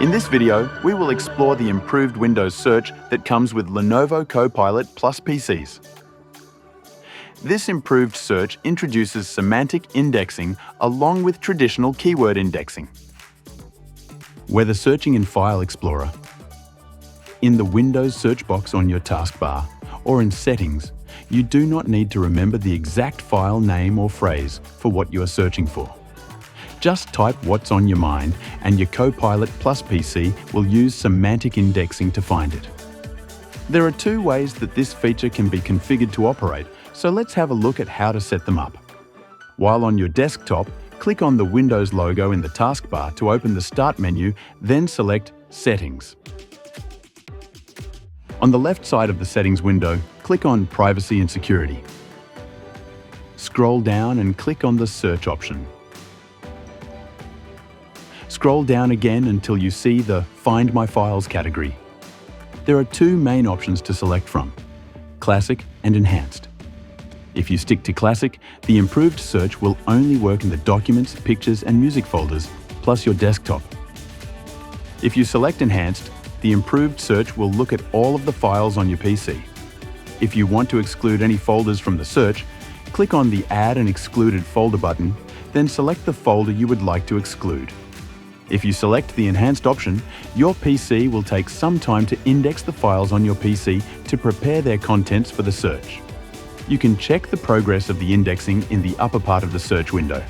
In this video, we will explore the improved Windows search that comes with Lenovo Copilot Plus PCs. This improved search introduces semantic indexing along with traditional keyword indexing. Whether searching in File Explorer, in the Windows search box on your taskbar, or in Settings, you do not need to remember the exact file name or phrase for what you are searching for. Just type what's on your mind and your Copilot Plus PC will use semantic indexing to find it. There are two ways that this feature can be configured to operate, so let's have a look at how to set them up. While on your desktop, click on the Windows logo in the taskbar to open the Start menu, then select Settings. On the left side of the Settings window, click on Privacy and Security. Scroll down and click on the Search option. Scroll down again until you see the Find My Files category. There are two main options to select from: Classic and Enhanced. If you stick to Classic, the improved search will only work in the Documents, Pictures and Music folders, plus your desktop. If you select Enhanced, the improved search will look at all of the files on your PC. If you want to exclude any folders from the search, click on the Add an Excluded Folder button, then select the folder you would like to exclude. If you select the Enhanced option, your PC will take some time to index the files on your PC to prepare their contents for the search. You can check the progress of the indexing in the upper part of the search window.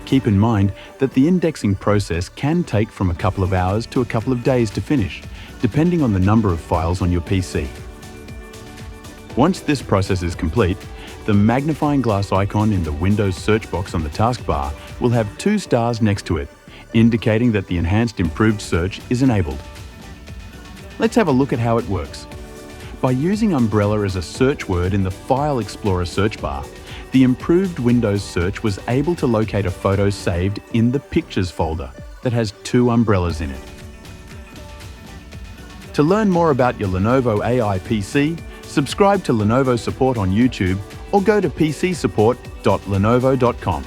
Keep in mind that the indexing process can take from a couple of hours to a couple of days to finish, depending on the number of files on your PC. Once this process is complete, the magnifying glass icon in the Windows search box on the taskbar will have 2 stars next to it, indicating that the enhanced improved search is enabled. Let's have a look at how it works. By using umbrella as a search word in the File Explorer search bar, the improved Windows search was able to locate a photo saved in the Pictures folder that has 2 umbrellas in it. To learn more about your Lenovo AI PC, subscribe to Lenovo Support on YouTube or go to pcsupport.lenovo.com.